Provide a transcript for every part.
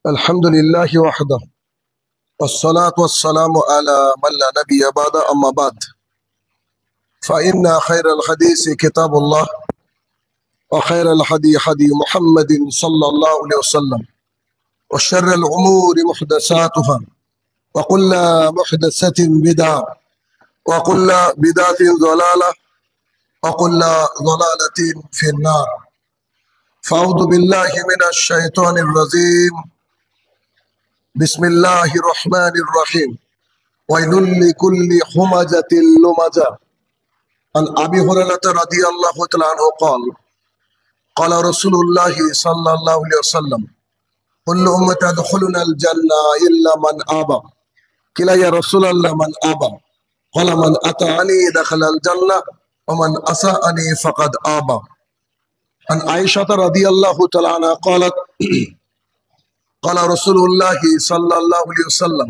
الحمد لله وحده والصلاة والسلام على من لا نبي بعد أما بعد فإن خير الحديث كتاب الله وخير الحدي حدي محمد صلى الله عليه وسلم وشر الأمور محدثاتها وكل محدثة بدعة وكل بدعة ضلالة وكل ضلالة في النار فأعوذ بالله من الشيطان الرجيم بسم الله الرحمن الرحيم ويل لكل همزة لمزة عن أبي هريرة رضي الله تعالى عنه قال قال رسول الله صلى الله عليه وسلم كل أمة يدخلون الجنة إلا من أبى قيل يا رسول الله من أبى قال من أطاعني دخل الجنة ومن أساءني فقد أبى عن عائشة رضي الله تعالى عنها قالت قال رسول الله صلى الله عليه وسلم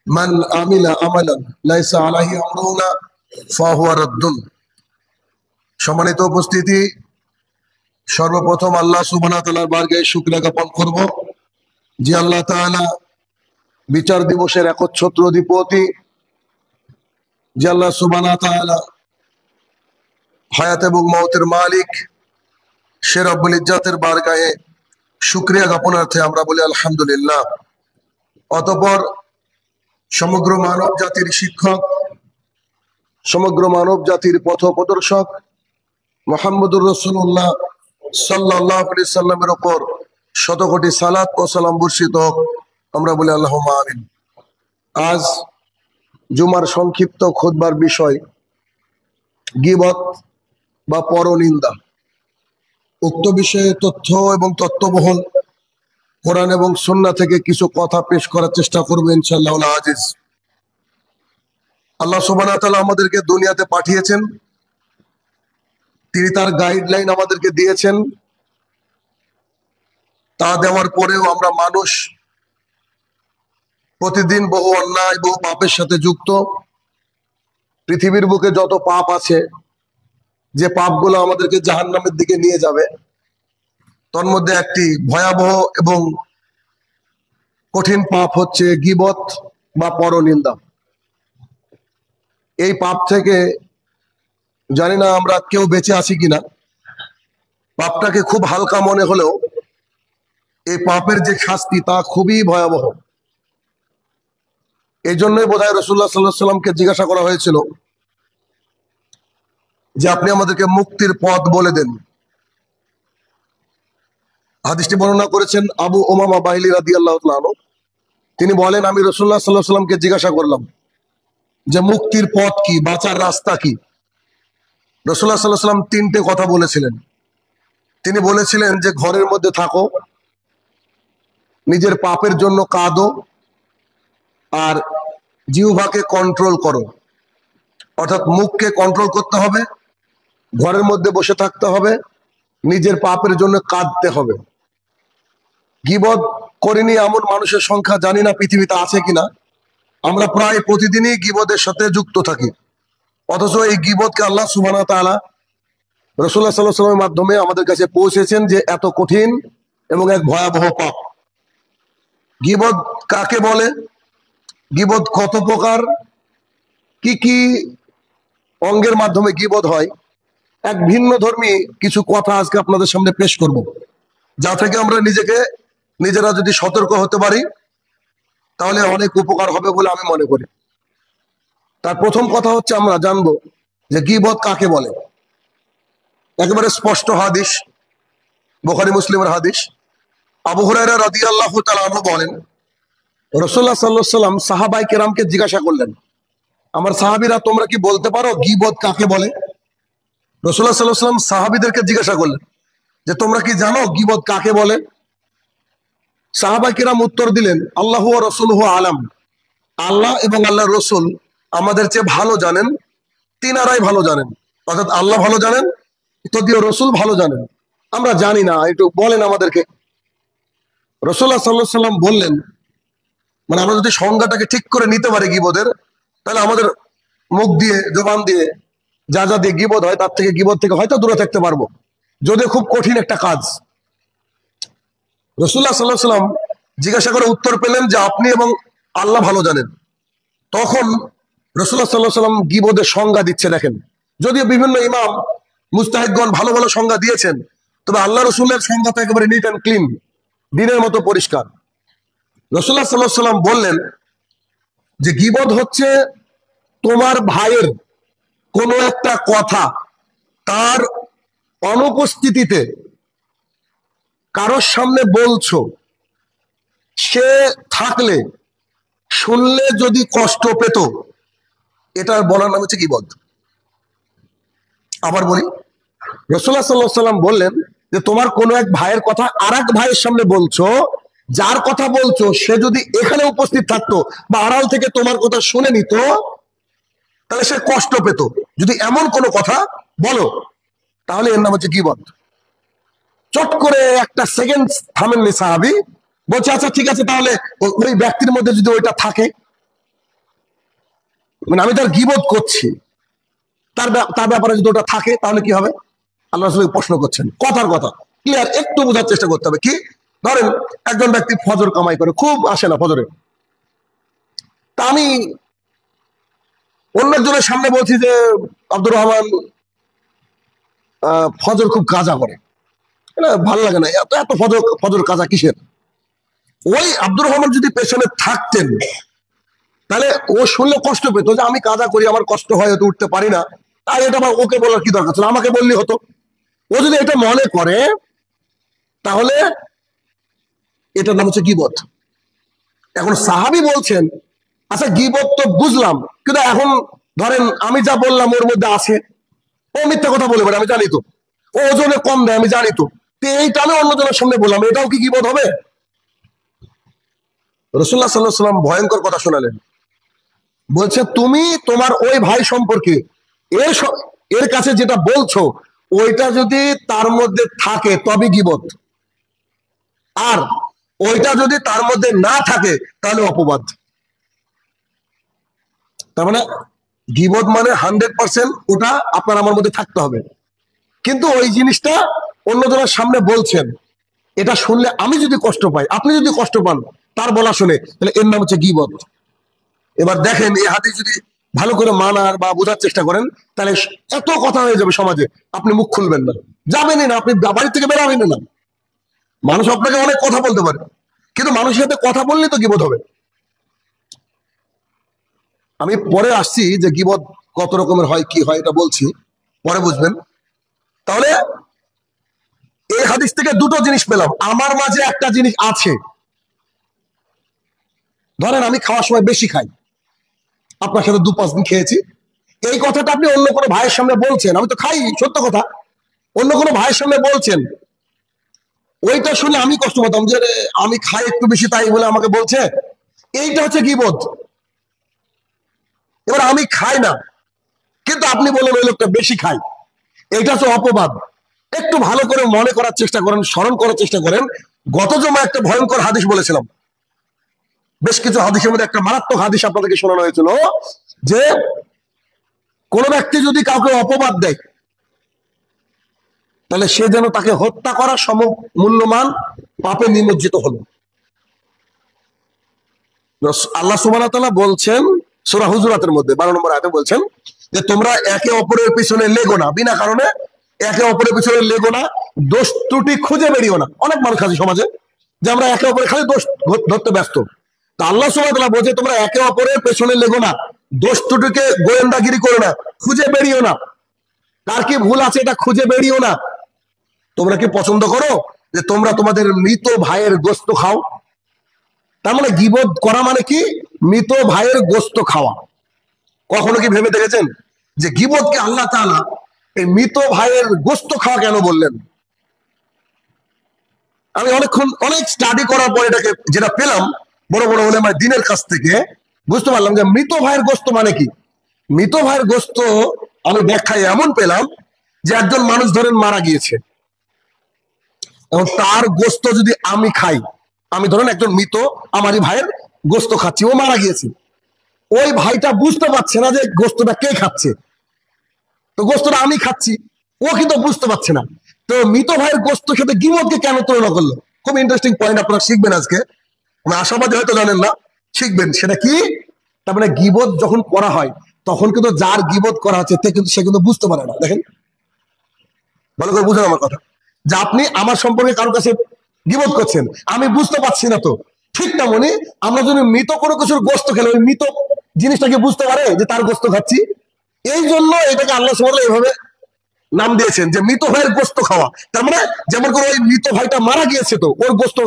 من عمل عملا ليس عليه أمرنا فهو رد সম্মানিত উপস্থিতি সর্বপ্রথম আল্লাহ সুবহানাহু ওয়া তাআলার বারগাহে শুকরিয়া জ্ঞাপন করব যে আল্লাহ তাআলা বিচার দিবসের একচ্ছত্র অধিপতি যে আল্লাহ সুবহানাহু ওয়া তাআলা হায়াত এবং মওতের মালিক সে রব্বুল ইজ্জাতের বারগাহে শুকরিয়া জ্ঞাপনার্থে আমরা বলি আলহামদুলিল্লাহ। অতঃপর সমগ্র মানব জাতির শিক্ষক সমগ্র মানব জাতির পথপ্রদর্শক মুহাম্মদুর রাসূলুল্লাহ সাল্লাল্লাহু আলাইহি সাল্লামের উপর শতকোটি সালাত ও সালাম বর্ষিত হোক, আমরা বলি আল্লাহুম্মা আমিন। আজ জুমার সংক্ষিপ্ত খুতবার বিষয় গীবত বা পরনিন্দা। উক্ত বিষয়ে তথ্য এবং তত্ত্ববহল কোরআন এবং সুন্নাহ থেকে কিছু কথা পেশ করার চেষ্টা করব ইনশাআল্লাহ আজিজ। আল্লাহ সুবহানাহু ওয়া তাআলা আমাদেরকে দুনিয়াতে পাঠিয়েছেন, তিনি তার গাইডলাইন আমাদেরকে দিয়েছেন। তা দেওয়ার পরেও আমরা মানুষ প্রতিদিন বহু অন্যায় বহু পাপের সাথে যুক্ত। পৃথিবীর বুকে যত পাপ আছে, যে পাপগুলো আমাদেরকে জাহান্নামের দিকে নিয়ে যাবে, তার মধ্যে একটি ভয়াবহ এবং কঠিন পাপ হচ্ছে গীবত বা পরনিন্দা। এই পাপ থেকে জানি না আমরা কেউ বেঁচে আছি কিনা। পাপটাকে খুব হালকা মনে হলেও এই পাপের যে শাস্তি তা খুবই ভয়াবহ। এই জন্যই বোধহয় রাসূলুল্লাহ সাল্লাল্লাহু আলাইহি ওয়াসাল্লামকে জিজ্ঞাসা করা হয়েছিল যে আপনি আমাদেরকে মুক্তির পথ বলে দেন। হাদিসটি বর্ণনা করেছেন আবু উমামা বাহিলী রাদিয়াল্লাহু তাআলা আনহু। তিনি বলেন, আমি রাসূলুল্লাহ সাল্লাল্লাহু আলাইহি ওয়াসাল্লামকে জিজ্ঞাসা করলাম যে মুক্তির পথ কি, বাঁচার রাস্তা কি। রাসূলুল্লাহ সাল্লাল্লাহু আলাইহি ওয়াসাল্লাম তিনটে কথা বলেছিলেন। তিনি বলেছিলেন যে ঘরের মধ্যে থাকো, নিজের পাপের জন্য কাঁদো, আর জিহ্বাকে কন্ট্রোল করো। অর্থাৎ মুখকে কন্ট্রোল করতে হবে, ঘরের মধ্যে বসে থাকতে হবে, নিজের পাপের জন্য কাঁদতে হবে। গীবত করিনি এমন মানুষের সংখ্যা জানি না পৃথিবীতে আছে কিনা। আমরা প্রায় প্রতিদিনই গীবতের সাথে যুক্ত থাকি, অথচ এই গীবতকে আল্লাহ সুবহানাহু ওয়া তাআলা রাসূলুল্লাহ সাল্লাল্লাহু আলাইহি ওয়াসাল্লামের মাধ্যমে আমাদের কাছে পৌঁছেছেন যে এত কঠিন এবং এক ভয়াবহ পাপ। গীবত কাকে বলে, গীবত কত প্রকার, কি কি অঙ্গের মাধ্যমে গীবত হয়, এক ভিন্ন ধর্মী কিছু কথা আজকে আপনাদের সামনে পেশ করব, যা থেকে আমরা নিজেরা যদি সতর্ক হতে পারি তাহলে অনেক উপকার হবে বলে আমি মনে করি। তার প্রথম কথা হচ্ছে আমরা জানবো যে গীবত কাকে বলে। একেবারে স্পষ্ট হাদিস, বুখারী মুসলিমের হাদিস। আবু হুরায়রা রাদিয়াল্লাহু তাআলা আনহু বলেন, রাসূলুল্লাহ সাল্লাল্লাহু আলাইহি ওয়াসাল্লাম সাহাবায়ে কেরামকে জিজ্ঞাসা করলেন, আমার সাহাবীরা তোমরা কি বলতে পারো গীবত কাকে বলে? রাসূলুল্লাহ সাল্লাল্লাহু আলাইহি ওয়াসাল্লাম সাহাবীদেরকে জিজ্ঞাসা করলেন যে তোমরা কি জানো গীবত কাকে বলে? সাহাবায়ে কেরাম উত্তর দিলেন, আল্লাহু ওয়া রাসূলুহু আলাম, আল্লাহ এবং আল্লাহর রাসূল আমাদের চেয়ে ভালো জানেন, তিনারাই ভালো জানেন। অর্থাৎ আল্লাহ ভালো জানেন, তদীয় রাসূল ভালো জানেন, আমরা জানি না, একটু বলেন আমাদেরকে। রাসূলুল্লাহ সাল্লাল্লাহু আলাইহি ওয়াসাল্লাম বললেন, মানে আমরা যদি সংজ্ঞাটাকে ঠিক করে নিতে পারি গীবতের, তাহলে আমাদের মুখ দিয়ে জবান দিয়ে যা যা দিয়ে গীবত হয় তার থেকে গীবত থেকে হয়তো দূরে থাকতে পারবো, যদিও খুব কঠিন একটা কাজ। রাসূলুল্লাহ সাল্লাল্লাহু আলাইহি ওয়াসাল্লাম জিজ্ঞাসা করে উত্তর পেলেন যে আপনি এবং আল্লাহ ভালো জানেন। তখন রাসূলুল্লাহ সাল্লাল্লাহু আলাইহি ওয়াসাল্লাম গীবতের সংজ্ঞা দিচ্ছে। দেখেন, যদিও বিভিন্ন ইমাম মুজতাহিদগণ ভালো ভালো সংজ্ঞা দিয়েছেন, তবে আল্লাহ রসুলের সংজ্ঞা তো একেবারে নিট অ্যান্ড ক্লিন, দিনের মতো পরিষ্কার। রাসূলুল্লাহ সাল্লাল্লাহু আলাইহি ওয়াসাল্লাম বললেন যে গীবত হচ্ছে তোমার ভাইয়ের কোনো একটা কথা তার অনুপস্থিতিতে কারোর সামনে বলছো, সে থাকলে শুনলে যদি কষ্ট পেত, এটার বলার নাম হচ্ছে গীবত। আবার বলি, রাসূলুল্লাহ সাল্লাল্লাহু আলাইহি ওয়াসাল্লাম বললেন যে তোমার কোনো এক ভাইয়ের কথা আর এক ভাইয়ের সামনে বলছো, যার কথা বলছো সে যদি এখানে উপস্থিত থাকতো বা আড়াল থেকে তোমার কথা শুনে নিত, তাহলে সে কষ্ট পেত। যদি এমন কোনো কথা বলো, তাহলে এর নাম হচ্ছে গীবত। চট করে একটা সেকেন্ড থামেননি সাহাবী, বলছে আচ্ছা ঠিক আছে, তাহলে ওই ব্যক্তির মধ্যে যদি ওইটা থাকে, মানে আমি তার গীবত করছি, তার ব্যাপারে যদি ওটা থাকে, তাহলে কি হবে? আল্লাহ রাসূল প্রশ্ন করছেন, কথার কথা ক্লিয়ার, একটু বোঝার চেষ্টা করতে হবে। কি, ধরেন একজন ব্যক্তি ফজর কামাই করে, খুব আসে না ফজরে, তা আমি অন্য একজনের সামনে বলছি যে আব্দুর রহমান ফজর খুব কাজা করে, ভালো লাগে না, এত এত ফজর কাজা কিসের? ওই আব্দুর রহমান যদি পেছনে থাকতেন, তাহলে ও শুনলে কষ্ট পেত যে আমি কাজা করি, আমার কষ্ট হয়, হয়তো উঠতে পারি না, আর এটা ওকে বলার কি দরকার ছিল, আমাকে বললি হতো। ও যদি এটা মনে করে, তাহলে এটার নাম হচ্ছে গীবত। এখন সাহাবী বলছেন আচ্ছা গীবত তো বুঝলাম, কিন্তু এখন ধরেন আমি যা বললাম ওর মধ্যে আছে, ও মিথ্যা কথা বলে বেড়ায়, আমি জানি তো, ও ওজনে কম দেয় আমি জানি তো, এইটা আমি অন্যজনের সামনে বললাম, এটাও কি গীবত হবে? রাসূলুল্লাহ সাল্লাল্লাহু আলাইহি ওয়াসাল্লাম ভয়ঙ্কর কথা শোনালেন। বলছে তুমি তোমার ওই ভাই সম্পর্কে এর কাছে যেটা বলছো, ওইটা যদি তার মধ্যে থাকে তবে গীবত, আর ওইটা যদি তার মধ্যে না থাকে তাহলে অপবাদ। তার মানে গীবত মানে 100% ওটা আপনার আমার মধ্যে থাকতে হবে, কিন্তু ওই জিনিসটা অন্যজনের সামনে বলছেন, এটা শুনলে আমি যদি কষ্ট পাই, আপনি যদি কষ্ট পান তার বলা শুনে, তাহলে এর নাম হচ্ছে গীবত। এবার দেখেন এই হাদিস যদি ভালো করে মানার বা বোঝার চেষ্টা করেন, তাহলে এত কথা হয়ে যাবে সমাজে, আপনি মুখ খুলবেন না, যাবেনই না, আপনি বাড়ি থেকে বেরাবেন না। মানুষ আপনাকে অনেক কথা বলতে পারে, কিন্তু মানুষের সাথে কথা বললে তো গীবত হবে। আমি পরে আসছি যে গীবত কত রকমের হয়, কি হয়, এটা বলছি, পরে বুঝবেন। তাহলে এই হাদিস থেকে দুটো জিনিস পেলাম। আমার মাঝে একটা জিনিস আছে, ধরেন আমি খাওয়ার সময় বেশি খাই, আপনার সাথে 2-5 দিন খেয়েছি, এই কথাটা আপনি অন্য কোনো ভাইয়ের সামনে বলছেন, আমি তো খাই সত্য কথা, অন্য কোনো ভাইয়ের সামনে বলছেন, ওইটা শুনে আমি কষ্ট পেতাম যে আমি খাই একটু বেশি তাই বলে আমাকে বলছে, এইটা হচ্ছে গীবত। এবার আমি খাই না, কিন্তু আপনি বলেন ওই লোকটা বেশি খায়, এইটা হচ্ছে অপবাদ। একটু ভালো করে মনে করার চেষ্টা করেন, স্মরণ করার চেষ্টা করেন, গত জমা একটা ভয়ঙ্কর হাদিস বলেছিলাম, বেশ কিছু হাদিসের মধ্যে একটা মারাত্মক হাদিস আপনাদেরকে শোনানো হয়েছিল, যে কোন ব্যক্তি যদি কাউকে অপবাদ দেয়, তাহলে সে যেন তাকে হত্যা করা সম মূল্যমান পাপে নিমজ্জিত হলো। আল্লাহ সুবহানাহু ওয়া তাআলা বলছেন সূরা হুজুরাতের মধ্যে 12 নম্বর আয়াতে বলছেন যে তোমরা একে অপরের পিছনে লেগো না, বিনা কারণে একে অপরের পিছনে লেগো না, দোষ ত্রুটি খুঁজে বেরিও না। অনেক মানুষ আছে সমাজে যে আমরা একে অপরের খালি দোষ ধরতে ব্যস্ত, তা আল্লাহ সুবহানাহু ওয়া তাআলা বলছে তোমরা একে অপরের পেছনে লেগো না, দোষ ত্রুটিকে গোয়েন্দাগিরি করো না, খুঁজে বেরিও না, কার কি ভুল আছে এটা খুঁজে বেরিও না। তোমরা কি পছন্দ করো যে তোমরা তোমাদের মৃত ভাইয়ের গোশত খাও? তার মানে গীবত করা মানে কি? মৃত ভাইয়ের গোশত খাওয়া। কখনো কি ভেবে দেখেছেন যে গীবতকে আল্লাহ তাআলা এই মৃত ভাইয়ের গোশত খাওয়া কেন বললেন? আমি অনেক স্টাডি করার পর এটাকে যেটা পেলাম বড় বড় উলেমা দ্বীনের কাছ থেকে, বুঝতে পারলাম যে মৃত ভাইয়ের গোশত মানে কি। মৃত ভাইয়ের গোশত আমি ব্যাখ্যায় এমন পেলাম যে একজন মানুষ ধরেন মারা গিয়েছে, এবং তার গোশত যদি আমি খাই, আমি ধরেন একজন মৃত আমারই ভাইয়ের গোশত খাচ্ছি, ও মারা গিয়েছে, ওই ভাইটা বুঝতে পারছে না যে গোশতটা কে খাচ্ছে, তো গোশতটা আমি খাচ্ছি, ও কিন্তু বুঝতে পারছে না। তো মৃত ভাইয়ের গোশত খেতে গীবতকে কেন তুলনা করলো? খুব ইন্টারেস্টিং পয়েন্ট, আপনারা শিখবেন আজকে। আশাবাদী হয়তো জানেন না, শিখবেন সেটা কি। তার মানে গীবত যখন করা হয় তখন কিন্তু যার গীবত করা হচ্ছে সে কিন্তু বুঝতে পারে না। দেখেন ভালো করে বুঝেন আমার কথা, যে আপনি আমার সম্পর্কে কারোর কাছে গীবত করছেন, আমি বুঝতে পারছি না, তো ঠিক তেমনি আমরা যদি মৃত কোনো কিছুর গোস্ত খেলে ওই মৃত জিনিসটাকে বুঝতে পারে যে তার গোস্ত খাচ্ছি। এই জন্য এটাকে আল্লাহ সুবহানাহু ওয়া তাআলা এইভাবে নাম দিয়েছেন যে মৃত ভাইয়ের গোস্ত খাওয়া। তার মানে যেমন করে ওই মৃত ভাইটা মারা গিয়েছে, তো ওর গোস্ত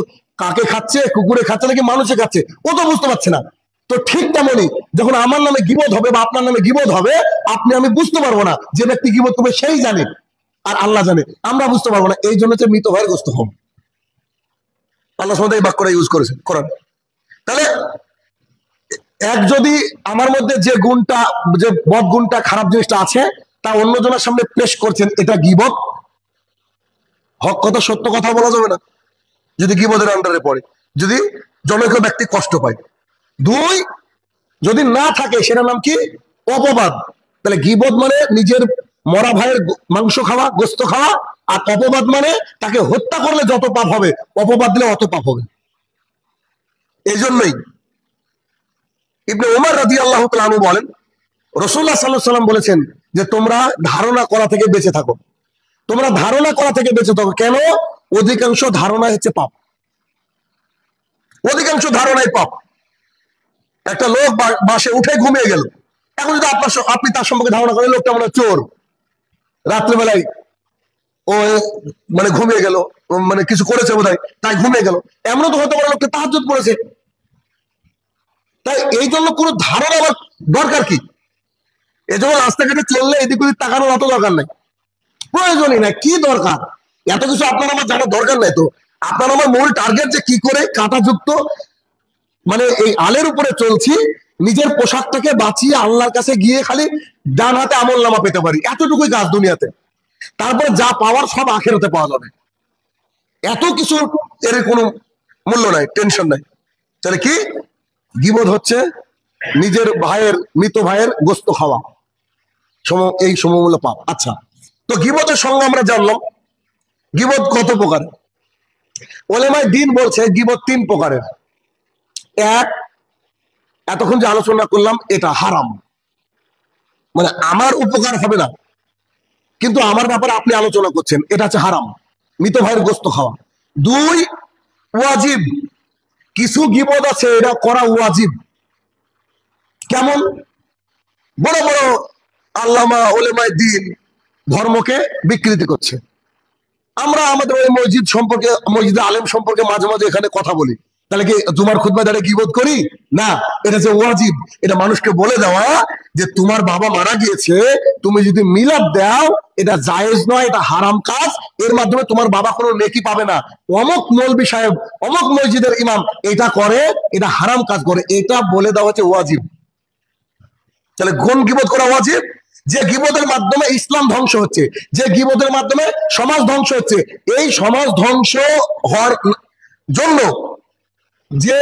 কাকে খাচ্ছে, কুকুরে খাচ্ছে নাকি মানুষে খাচ্ছে, ও তো বুঝতে পারছে না। তো ঠিক তেমনি যখন আমার নামে গীবত হবে বা আপনার নামে গীবত হবে, আপনি আমি বুঝতে পারবো না, যে ব্যক্তি গীবত করবে সেই জানে আর আল্লাহ জানে, আমরা বুঝতে পারবো না। এই জন্য হচ্ছে মৃত ভাইয়ের গোস্ত খাওয়া। আল্লাহ সুবহানাহু ওয়া তাআলা এই বাক্যটা ইউজ করেছেন কোরআন। তাহলে এক যদি আমার মধ্যে যে গুণটা, যে বদ গুণটা, খারাপ জিনিসটা আছে তা অন্যজনের সামনে পেশ করছেন, এটা গীবত। হক কথা সত্য কথা বলা যাবে না যদি গীবতের আন্ডারে পড়ে, যদি জনৈক ব্যক্তি কষ্ট পায়। দুই, যদি না থাকে সেটার নাম কি? অপবাদ। তাহলে গীবত মানে নিজের মরা ভাইয়ের মাংস খাওয়া, গোস্ত খাওয়া, আর অপবাদ মানে তাকে হত্যা করলে যত পাপ হবে অপবাদ দিলে অত পাপ হবে। এই জন্যই ইবনে উমর রাদিয়াল্লাহু তাআলা আনহু বলেন, রাসূলুল্লাহ সাল্লাল্লাহু আলাইহি ওয়াসাল্লাম বলেছেন যে তোমরা ধারণা করা থেকে বেঁচে থাকো, তোমরা ধারণা করা থেকে বেঁচে থাকো। কেন? অধিকাংশ ধারণা হচ্ছে পাপ, অধিকাংশ ধারণাই পাপ। একটা লোক বাসে উঠে ঘুমিয়ে গেল, এখন যদি আপনি তার সম্পর্কে ধারণা করেন লোকটা মনে চোর, রাত্রিবেলায় ও মানে ঘুমিয়ে গেল, মানে কিছু করেছে বোধহয় তাই ঘুমিয়ে গেল, এমনও তো হতে পারে লোকটা তাহাজ্জুদ করেছে। তাই এই জন্য কোনো ধারণা আমার দরকার কি? এই জন্য রাস্তাঘাটে চললে এদিক ওদিক তাকানোর অত দরকার নাই, প্রয়োজনই নাই। কি দরকার এত কিছু? আপনার আমার জানার দরকার নাই। তো আপনার আমার মূল টার্গেট যে কি করে কাঁটাযুক্ত মানে এই আলের উপরে চলছি, নিজের পোশাকটাকে বাঁচিয়ে আল্লাহর কাছে গিয়ে খালি ডান হাতে আমল নামা পেতে পারি, এতটুকুই কাজ দুনিয়াতে। তারপরে যা পাওয়ার সব আখিরাতে পাওয়া যাবে। এত কিছু এর কোনো মূল্য নাই, টেনশন নাই। তাহলে কি? গীবত হচ্ছে নিজের ভাইয়ের, মৃত ভাইয়ের গোস্ত খাওয়া, এই সমমূল্য পাপ। আচ্ছা, তো গীবতের সঙ্গে আমরা জানলাম গীবত কত প্রকার। ওলামায়ে দ্বীন বলছে গীবত 3 প্রকারের। এক, এতক্ষণ যে আলোচনা করলাম এটা হারাম, মানে আমার উপকার হবে না কিন্তু আমার ব্যাপারে আপনি আলোচনা করছেন, এটা হচ্ছে হারাম, মৃত ভাইয়ের গোস্ত খাওয়া। 2, ওয়াজিব। কিছু গীবত আছে এটা করা ওয়াজিব। কেমন? বড় বড় আল্লামা ওলামায়ে দ্বীন ধর্মকে বিকৃতি করছে। আমরা আমাদের ওই মসজিদ সম্পর্কে, মসজিদে আলেম সম্পর্কে মাঝে মাঝে এখানে কথা বলি, তাহলে কি জুমার খুতবায় দাঁড়িয়ে গীবত করি? না, এটা যে ওয়াজিব, এটা মানুষকে বলে দেওয়া যে তোমার বাবা মারা গিয়েছে, তুমি যদি মিলাদ দাও এটা জায়েজ নয়, এটা হারাম কাজ, এর মাধ্যমে তোমার বাবা কোনো নেকি পাবে না। অমুক মৌলবি সাহেব, অমুক মসজিদের ইমাম এটা করে, এটা হারাম কাজ করে, এটা বলে দেওয়া হচ্ছে ওয়াজিব। তাহলে কোন গীবত করা ওয়াজিব? যে গীবতের মাধ্যমে ইসলাম ধ্বংস হচ্ছে, যে গীবতের মাধ্যমে সমাজ ধ্বংস হচ্ছে, এই সমাজ ধ্বংস হওয়ার জন্য যে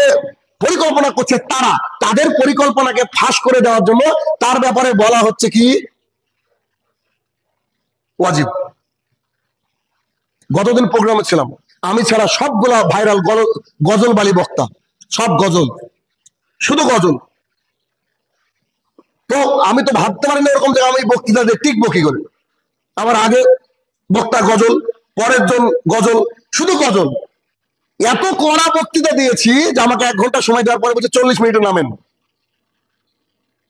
পরিকল্পনা করছে তারা, তাদের পরিকল্পনাকে ফাঁস করে দেওয়ার জন্য তার ব্যাপারে বলা হচ্ছে কি ওয়াজিব। গতদিন প্রোগ্রামে ছিলাম, আমি ছাড়া সবগুলা ভাইরাল গজল বালি বক্তা, সব গজল, শুধু গজল। তো আমি তো ভাবতে পারি না এরকম যে আমি বক্তৃতা দিয়ে টিকবো কি করে। আমার আগে বক্তা গজল, পরের জন গজল, শুধু গজল। এত কড়া বক্তৃতা দিয়েছি যে আমাকে 1 ঘন্টা সময় দেওয়ার পরে বলছে 40 মিনিটে নামেন।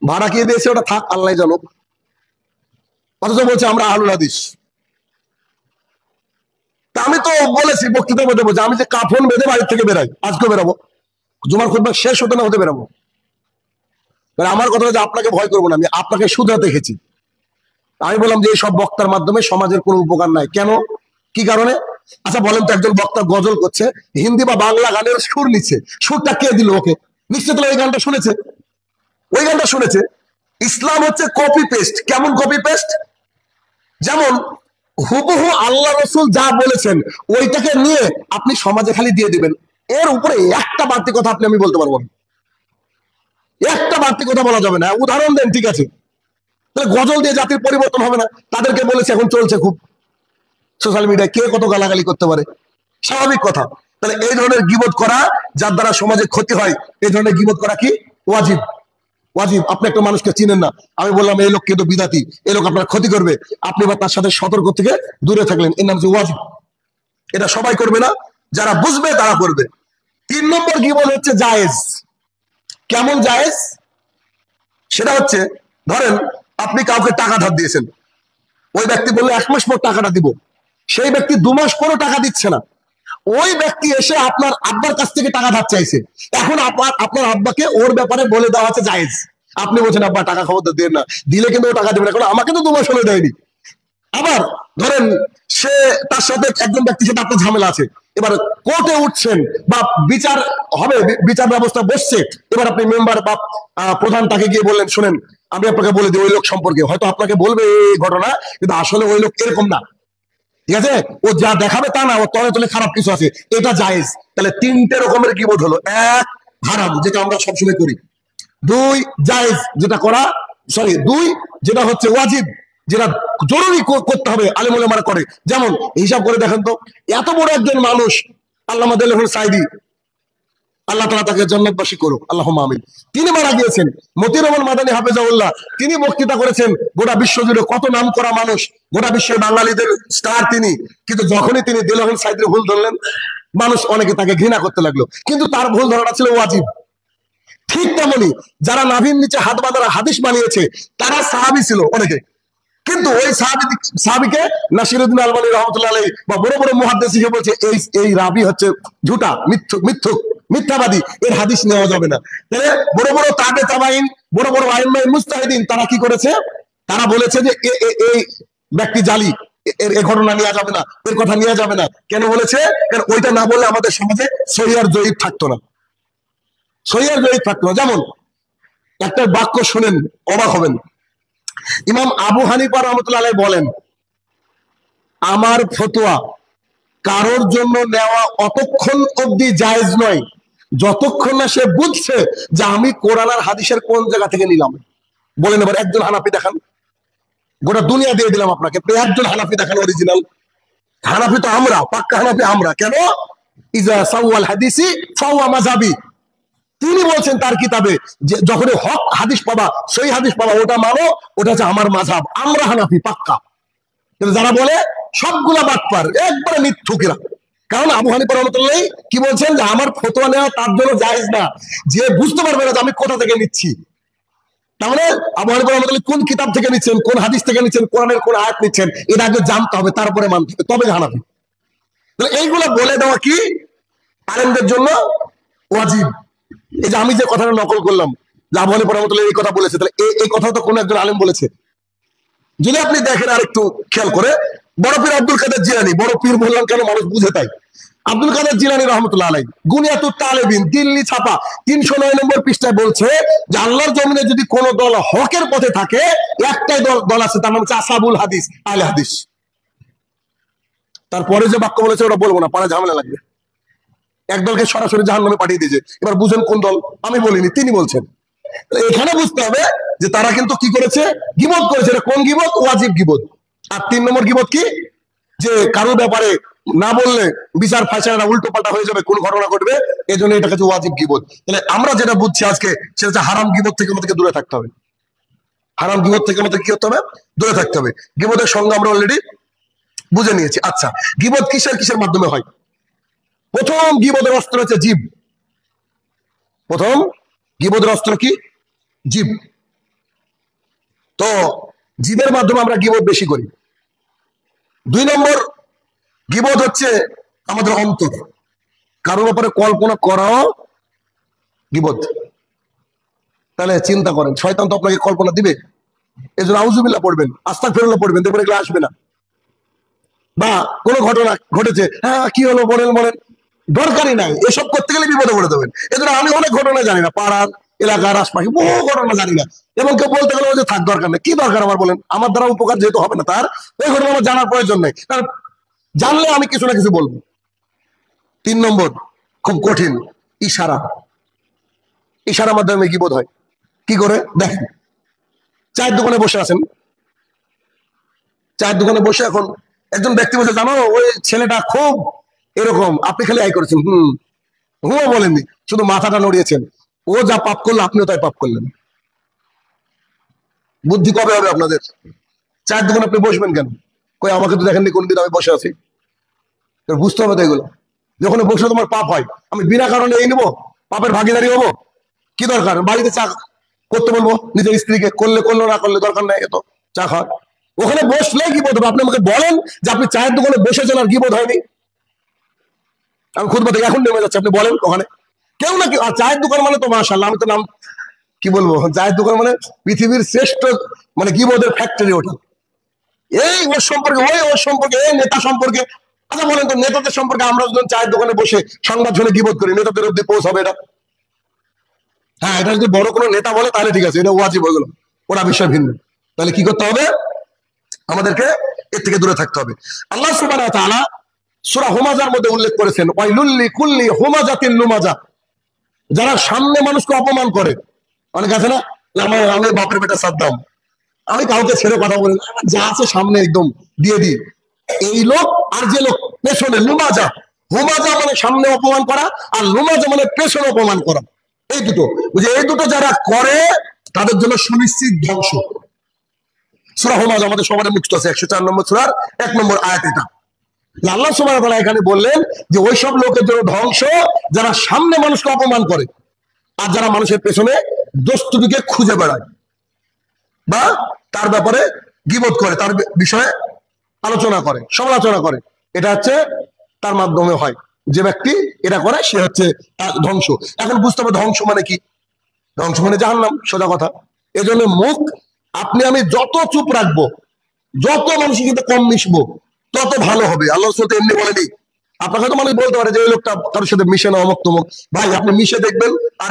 ভাড়া কে দিয়েছে ওটা থাক, আল্লাহ জানুক। অথচ বলছে আমরা আহলুল হাদিস। তা আমি তো বলেছি বক্তৃতার মধ্যে বলছি, আমি যে কাফন বেঁধে বাড়ির থেকে বেরাই, আজকে বেরাবো, জুমার খুতবা শেষ হতে না হতে বেরাবো। আমার কথা হচ্ছে আপনাকে ভয় করবো না, আমি আপনাকে শুধরাতে দেখেছি। আমি বললাম যে এই সব বক্তার মাধ্যমে সমাজের কোনো উপকার নাই। কেন? কি কারণে? আচ্ছা বলেন তো, একজন বক্তা গজল করছে, হিন্দি বা বাংলা গানের সুর নিচ্ছে, সুরটা কে দিল ওকে? নিশ্চিত ওই গানটা শুনেছে, ওই গানটা শুনেছে। ইসলাম হচ্ছে কপি পেস্ট। কেমন কপি পেস্ট? যেমন হুবহু আল্লাহ রসুল যা বলেছেন ওইটাকে নিয়ে আপনি সমাজে খালি দিয়ে দিবেন, এর উপরে একটা বাড়তি কথা আমি বলতে পারবো না, একটা বাড়তি কথা বলা যাবে না। উদাহরণ দেন, ঠিক আছে, তাহলে গজল দিয়ে জাতির পরিবর্তন হবে না? তাদেরকে বলেছে এখন চলছে খুব সোশ্যাল মিডিয়ায়, কে কত গালাগালি করতে পারে, স্বাভাবিক কথা। তাহলে এই ধরনের গীবত করা, যার দ্বারা সমাজে ক্ষতি হয়, এই ধরনের গীবত করা কি ওয়াজিব। ওয়াজিব। আপনি একটা মানুষকে চিনেন না, আমি বললাম এই লোক কিন্তু বিদাতি, এই লোক আপনার ক্ষতি করবে, আপনি বা তার সাথে সতর্ক থেকে দূরে থাকলেন, এর নাম হচ্ছে ওয়াজিব। এটা সবাই করবে না, যারা বুঝবে তারা করবে। 3 নম্বর গীবত হচ্ছে জায়েজ। কেমন জায়েজ? সেটা হচ্ছে, ধরেন আপনি কাউকে টাকা ধার দিয়েছেন, ওই ব্যক্তি বললে 1 মাস পর টাকাটা দিব, সেই ব্যক্তি 2 মাস পরও টাকা দিচ্ছে না, ওই ব্যক্তি এসে আপনার আব্বার কাছ থেকে টাকা ধার চাইছে, এখন আপনার আব্বাকে ওর ব্যাপারে বলে দেওয়া হচ্ছে জায়েজ। আপনি বলছেন আব্বা টাকা খবর দেন না, দিলে কিন্তু ও টাকা দেবে না, কারণ আমাকে তো 2 মাস হলে দেয়নি। আবার ধরেন সে, তার সাথে একজন ব্যক্তির সাথে আপনার ঝামেলা আছে, এবার কোর্টে উঠছেন বা বিচার হবে, বিচার ব্যবস্থা বসছে, এবার আপনি মেম্বার বা প্রধান তাকে গিয়ে বললেন, শুনেন আমি আপনাকে বলে দিই ওই লোক সম্পর্কে, হয়তো আপনাকে বলবে এই ঘটনা, কিন্তু আসলে ওই লোক এরকম না, ঠিক আছে, ও যা দেখাবে তা না, ও তলে তলে খারাপ কিছু আছে, এটা জায়েজ। তাহলে 3টে রকমের গীবত হলো। 1 হারাম, যেটা আমরা সবসময় করি। 2 জায়েজ, যেটা করা, 2 যেটা হচ্ছে ওয়াজিব, যেটা জরুরি করতে হবে, আলেম ওলামারা করে। যেমন হিসাব করে দেখেন তো, এত বড় একজন মানুষ আল্লামা দেলোয়ার সাঈদী, আল্লাহ তাআলা তাকে জান্নাতবাসী করুক, আল্লাহুম্মা আমিন। তিনি মারা গিয়েছেন, মতিউর রহমান মাদানী হাফেজাহুল্লাহ, তিনি বক্তৃতা করেছেন গোটা বিশ্ব জুড়ে, কত নাম করা মানুষ, গোটা বিশ্বের বাঙালিদের স্টার তিনি। কিন্তু যখনই তিনি দেলোয়ার সাঈদীর ভুল ধরলেন, মানুষ অনেকে তাকে ঘৃণা করতে লাগলো, কিন্তু তার ভুল ধরাটা ছিল ওয়াজিব। ঠিক তেমনি যারা নাভির নিচে হাত বাঁধার হাদিস বানিয়েছে, তারা সাহাবী ছিল অনেকে, কিন্তু ওই সাহাবীকে নাসিরউদ্দিন আলবানী রাহমাতুল্লাহ আলাইহি বা বড় বড় মুহাদ্দিসিনে বলছে এই রাবী হচ্ছে ঝুটা, মিথ্যুক, মিথ্যাবাদী, এর হাদিস নেওয়া যাবে না। তাহলে বড় বড় তাবে তাবাইন, বড় বড় আইম্মায়ে মুজতাহিদিন, তারা কি করেছে? তারা বলেছে যে এই ব্যক্তি জালি, এর ঘটনা নেওয়া যাবে না, এর কথা নেওয়া যাবে না। কেন বলেছে? কারণ ওইটা না বললে আমাদের সমাজে সহিহ আর জয়ীফ থাকতো না, সহিহ আর জয়ীফ থাকতো না। যেমন একটা বাক্য শুনেন, অবাক হবেন। ইমাম আবু হানিফা রাহমাতুল্লাহ আলাইহি বলেন, আমার ফতোয়া কারোর জন্য নেওয়া অতক্ষণ অবধি জায়েজ নয় যতক্ষণ না সে বুঝছে যে আমি কোরআন আর হাদিসের কোন জায়গা থেকে নিলাম। বলেন এবার একজন হানাফি দেখান, গোটা দুনিয়া দিয়ে দিলাম আপনাকে, একজন হানাফি দেখান অরিজিনাল। হানাফি তো আমরা, পাক্কা হানাফি আমরা। কেন? ইজা সাওয়াল হাদিসি ফাওয়া মাযহাবি। তিনি বলছেন তার কিতাবে যে যখন হক হাদিস পাবা, সেই হাদিস পাবা, ওটা মানো, ওটা হচ্ছে আমার মাযহাব। আমরা হানাফি পাক্কা। কিন্তু যারা বলে সবগুলা বাটপার, একবারে মিথ্যুকেরা। কারণ আবু হানিফা রাহমাতুল্লাহ কি বলছেন যে আমার ফতোয়া নেওয়া তার জন্য জায়েজ না যে বুঝতে পারবে না যে আমি কোথা থেকে নিচ্ছি। তাহলে আবু হানিফা রাহমাতুল্লাহ কোন কিতাব থেকে নিচ্ছেন, কোন হাদিস থেকে নিচ্ছেন, কোরআনের কোন আয়াত নিচ্ছেন, এটা আগে জানতে হবে, তারপরে মানতে হবে, তবে হানাফি। এইগুলো বলে দেওয়া কি আলেমদের জন্য ওয়াজিব। এই যে আমি যে কথাটা নকল করলাম যে আবু হানিফা রাহমাতুল্লাহ এই কথা বলেছে, তাহলে এই কথা তো কোন একজন আলেম বলেছে। যদি আপনি দেখেন আরেকটু খেয়াল করে, বড় পীর আব্দুল কাদের জিলানী, বড় পীর বললাম কেন, মানুষ বুঝে তাই, আব্দুল কাদের জিলানী রাহমাতুল্লাহ আলাইহি গুনিয়াতুত তালেবিন, দিল্লি ছাপা 309 নম্বর পৃষ্ঠায় বলছে যে আল্লাহর জমিনে যদি কোন দল হকের পথে থাকে, একটাই দল আছে, তার নাম হচ্ছে আসহাবুল হাদিস, আহলে হাদিস। তারপরে যে বাক্য বলেছে ওটা বলবো না, পাড়া ঝামেলা লাগবে। এক দলকে সরাসরি জাহান্নামে পাঠিয়ে দিয়েছে, এবার বুঝেন কোন দল, আমি বলিনি, তিনি বলছেন। এখানে বুঝতে হবে যে তারা কিন্তু কি করেছে, গীবত করেছে। কোন গীবত? ওয়াজিব গীবত। আর 3 নম্বর গীবত কি? যে কারোর ব্যাপারে না বললে বিচার ফাইসালা উল্টো পাল্টা হয়ে যাবে, কোন ঘটনা ঘটবে, এই জন্য এটা হচ্ছে ওয়াজিব গীবত। তাহলে আমরা যেটা বুঝছি আজকে, সেটা হচ্ছে হারাম গীবত থেকে আমাদেরকে দূরে থাকতে হবে। হারাম গীবত থেকে আমাদের কি করতে হবে? দূরে থাকতে হবে। গীবতের সঙ্গে আমরা অলরেডি বুঝে নিয়েছি। আচ্ছা, গীবত কিসের মাধ্যমে হয়? প্রথম গীবতের অস্ত্র হচ্ছে জিব। প্রথম গীবতের অস্ত্র কি? জিব। তো জিবের মাধ্যমে আমরা গীবত বেশি করি। 2 নম্বর গীবত হচ্ছে আমাদের অন্তর, কারোর ব্যাপারে কল্পনা করাও গীবত। তাহলে চিন্তা করেন, শয়তান তো আপনাকে কল্পনা দিবে, এজন্য আউযুবিল্লাহ পড়বেন, আস্তাগফিরুল্লাহ পড়বেন, দেখবেন এগুলো আসবে না। বা কোনো ঘটনা ঘটেছে, হ্যাঁ কি হলো বলেন, দরকারই নাই, এসব করতে গেলে বিপদে পড়ে দেবেন। এজন্য আমি অনেক ঘটনা জানি না, পাড়ার এলাকার আশপাশে বহু ঘটনা জানি না, এবং কেউ বলতে গেলে যে থাক দরকার নেই। কি দরকার আমার বলেন? আমার দ্বারা উপকার যেহেতু হবে না, তার ওই ঘটনা আমার জানার প্রয়োজন নেই, কারণ জানলে আমি কিছু না কিছু বলবো। 3 নম্বর খুব কঠিন, ইশারা। ইশারার মাধ্যমে গীবত হয়। কি করে? দেখেন, চায়ের দোকানে বসে আছেন, চায়ের দোকানে বসে এখন একজন ব্যক্তি বলছে, জানো ওই ছেলেটা খুব এরকম আপনি খালি আয় করেছেন, হুঁও বলেননি, শুধু মাথাটা নড়িয়েছেন। ও যা পাপ করলো আপনিও তাই পাপ করলেন। বুদ্ধি কবে হবে আপনাদের? চায়ের দোকানে আপনি বসবেন কেন? কই আমাকে তো দেখেননি কোনদিন আমি বসে আছি। বুঝতে হবে তো এগুলো। যখন বসে তোমার পাপ হয়, আমি বিনা কারণে এই নেবো, পাপের ভাগিদারি হবো? কি দরকার? বাড়িতে চা করতে বলবো নিজের স্ত্রীকে, করলে করলো, না করলে দরকার নাই, এত চা খাওয়ার। ওখানে বসলে কি বোধ হবে? আপনি আমাকে বলেন যে আপনি চায়ের দোকানে বসেছেন আর কি বোধ হয়নি? আমি খুদবা থেকে এখন নেমে যাচ্ছি, আপনি বলেন ওখানে কেউ না কেউ। আর চায়ের দোকান মানে তো মাশাআল্লাহ, আমি তো নাম কি বলবো, চায়ের দোকান মানে পৃথিবীর শ্রেষ্ঠ মানে গিবতের ফ্যাক্টরি ওটা। এই ওর সম্পর্কে, ওর সম্পর্কে, এই নেতা সম্পর্কে। আচ্ছা বলেন তো, নেতাদের সম্পর্কে আমরা যখন চায়ের দোকানে বসে সংবাদ শুনে গিবত করি, নেতাদের অব্দি পৌঁছাবে এটা? হ্যাঁ, এটা যদি বড় কোনো নেতা বলে তাহলে ঠিক আছে, এটা ওয়াজিব হয়ে গেল, ওরা বিষয় ভিন্ন। তাহলে কি করতে হবে? আমাদেরকে এর থেকে দূরে থাকতে হবে। আল্লাহ সুবহানাহু ওয়া তাআলা সূরা হুমাযার মধ্যে উল্লেখ করেছেন, ওয়াইলুল লিকুল্লি হুমাযাতিন লুমাযা, যারা সামনে মানুষকে অপমান করে। অনেক আছে না, আমি বাপের বেটা সাদ্দাম, আমি কাউকে ছেড়ে কথা বলি না, যা আছে সামনে একদম দিয়ে দিই। এই লোক আর যে লোক পেছনে, লুমাজা, হুমাজা মানে সামনে অপমান করা, আর লুমাজা মানে পেছনে অপমান করা। এই দুটো, বুঝে, এই দুটো যারা করে তাদের জন্য সুনিশ্চিত ধ্বংস। সূরা হুমাজা আমাদের সবার মুখস্থ আছে, 104 নম্বর সূরার 1 নম্বর আয়াত এটা। আল্লাহ সুবহানাহু ওয়া তাআলা এখানে বললেন যে ওইসব লোকের জন্য ধ্বংস যারা সামনে মানুষকে অপমান করে আর যারা মানুষের পেছনে দোস্তুকে খুঁজে বেড়ায় বা তার ব্যাপারে গীবত করে, তার বিষয়ে আলোচনা করে, সমালোচনা করে। এটা হচ্ছে তার মাধ্যমে হয়। যে ব্যক্তি এটা করে সে হচ্ছে ধ্বংস। এখন বুঝতে হবে ধ্বংস মানে কি। ধ্বংস মানে জাহান্নাম, সোজা কথা। এজন্য মুখ আপনি আমি যত চুপ রাখবো, যত মানুষের সাথে কম মিশবো, তত ভালো হবে। আল্লাহ সাথে এমনি বলেনি। আপনাকে তো মানুষ বলতে পারে যে এই লোকটা কারোর সাথে মিশে না, অমুক তমুক। ভাই আপনি মিশে দেখবেন, আর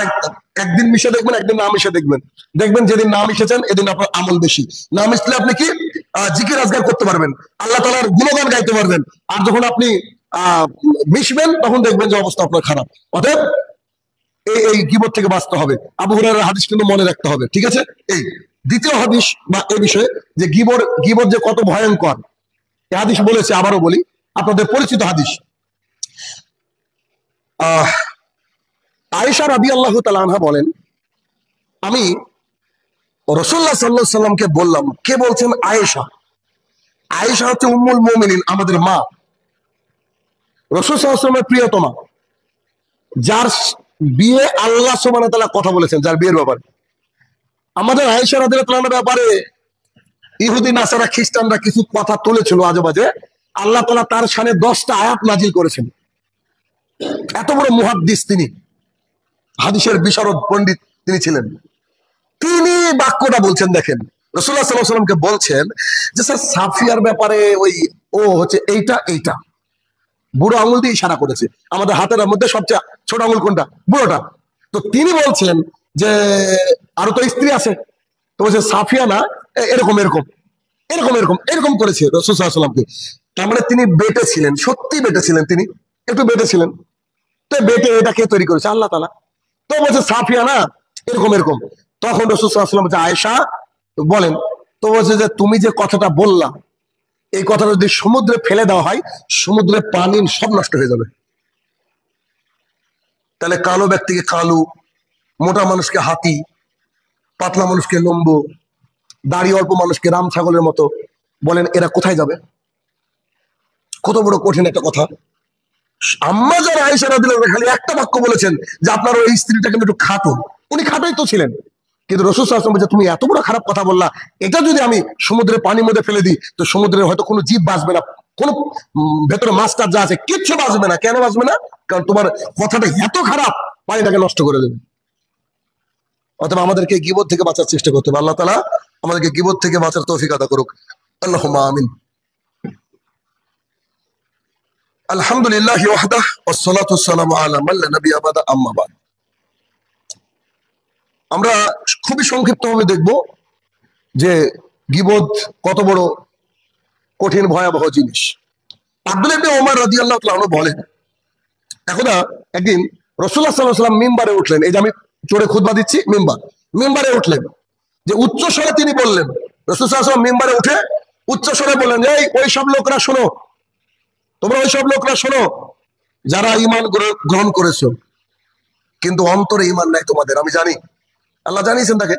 একদিন মিশে দেখবেন, একদিন না মিশে দেখবেন। দেখবেন যেদিন না মিশেছেন এদিন আপনার আমল বেশি। না মিশলে আপনি কি জিকির আজগার করতে পারবেন, আল্লাহ তাআলার গুণগান গাইতে পারবেন। আর যখন আপনি মিশবেন তখন দেখবেন যে অবস্থা আপনার খারাপ। অতএব এই গীবত থেকে বাঁচতে হবে। আবু হুরায়রার হাদিস কিন্তু মনে রাখতে হবে, ঠিক আছে? এই দ্বিতীয় হাদিস বা এই বিষয়ে যে গীবত যে কত ভয়ঙ্কর, এই হাদিস বলেছে, আবারও বলি, আপনাদের পরিচিত হাদিস। আয়েশা রাদিয়াল্লাহু তাআলা আনহা বলেন, আমি রাসূলুল্লাহ সাল্লাল্লাহু আলাইহি সাল্লামকে বললাম। কে বলছেন? আয়েশা। আয়েশা হচ্ছে উম্মুল মুমিনিন, আমাদের মা, রাসূল সাল্লাল্লাহু আলাইহি ওয়াসাল্লামের প্রিয়তমা, যার বিয়ে আল্লাহ সুবহানাহু ওয়া তাআলা কথা বলেছেন, যার বিয়ের ব্যাপারে। আমাদের আয়েশা রাদিয়াল্লাহু আনহার ব্যাপারে ইহুদি নাসারা খ্রিস্টানরা কিছু কথা তুলেছিল আজেবাজে। আল্লাহ তাআলা তার শানে 10টা আয়াত নাজিল করেছেন। এত বড় মুহাদ্দিস তিনি, হাদিসের বিশারদ পণ্ডিত তিনি ছিলেন। তিনি বাক্যটা বলছেন, দেখেন, রাসূলুল্লাহ সাল্লাল্লাহু আলাইহি ওয়াসাল্লামকে বলছেন যে স্যার সাফিয়ার ব্যাপারে ও হচ্ছে এইটা বুড়ো আঙুল দিয়ে ইশারা করেছে। আমাদের হাতের মধ্যে সবচেয়ে ছোট আঙুল কোনটা? বুড়োটা। তো তিনি বলছেন যে আরো তো স্ত্রী আছে, তো বলছে সাফিয়া না, এরকম এরকম এরকম এরকম এরকম করেছে রাসূল সাল্লাল্লাহু আলাইহি ওয়াসাল্লামকে। তার মানে তিনি বেটে ছিলেন, সত্যি বেটে ছিলেন, তিনি একটু বেটে ছিলেন। তো বেটে এটা কে তৈরি করেছে? আল্লাহ তাআলা। তো বলছে সাফিয়া না, এরকম এরকম। তখন রাসূল সাল্লাল্লাহু আলাইহি ওয়াসাল্লাম বলছে, আয়েশা বলেন। তো বলছে যে তুমি যে কথাটা বললা, এই কথাটা যদি সমুদ্রে ফেলে দেওয়া হয়, সমুদ্রের পানি সব নষ্ট হয়ে যাবে। তাহলে কালো ব্যক্তিকে কালো, মোটা মানুষকে হাতি, পাতলা মানুষকে লম্বু, দাড়ি অল্প মানুষকে রাম ছাগলের মতো। বলেন এরা কোথায় যাবে? কত বড় কঠিন একটা কথা। আম্মা যারা আয়েশা রাদিয়াল্লাহু আনহা খালি একটা বাক্য বলেছেন যে আপনার ওই স্ত্রীটা কিন্তু একটু খাটো। উনি খাটোই তো ছিলেন, কিন্তু রাসূল সাল্লাল্লাহু আলাইহি ওয়াসাল্লাম বলছে তুমি এত বড় খারাপ কথা বললা, এটা যদি আমি সমুদ্রের পানির মধ্যে ফেলে দিই তো সমুদ্রের হয়তো কোনো জীব বাঁচবে না, কোনো ভেতরে মাছটার যা আছে কিচ্ছু বাঁচবে না। কেন বাঁচবে না? কারণ তোমার কথাটা এত খারাপ, পানিটাকে নষ্ট করে দেবে। অথবা আমাদেরকে গীবত থেকে বাঁচার চেষ্টা করতে হবে। আল্লাহ তাআলা আমাদেরকে গীবত থেকে বাঁচার তৌফিক আতা করুক। আল্লাহুম্মা আমিন। আলহামদুলিল্লাহি ওয়াহদাহ ওয়াসসালাতু ওয়াসসালামু আলা মান লা নাবিয়্যা বাদা, আম্মা বাদ। আমরা খুবই সংক্ষিপ্তভাবে দেখব যে গীবত কত বড় কঠিন ভয়াবহ জিনিস। আব্দুল্লাহ ইবনে ওমর রাদিয়াল্লাহু তাআলা আনহু বলেন, একদা একদিন রাসূলুল্লাহ সাল্লাল্লাহু আলাইহি ওয়াসাল্লাম মিম্বারে উঠলেন। এই যে আমি চড়ে খুতবা দিচ্ছি, মিম্বারে উঠলেন। যে উচ্চ স্বরে তিনি বললেন, রাসূল সাল্লাল্লাহু আলাইহি ওয়াসাল্লাম মিম্বারে উঠে উচ্চ স্বরে বললেন, এই ওই সব লোকরা শোনো, তোমরা ওই সব লোকরা শোনো যারা ঈমান গ্রহণ করেছো কিন্তু অন্তরে ঈমান নাই তোমাদের, আমি জানি, আল্লাহ জানিয়েছেন তাকে।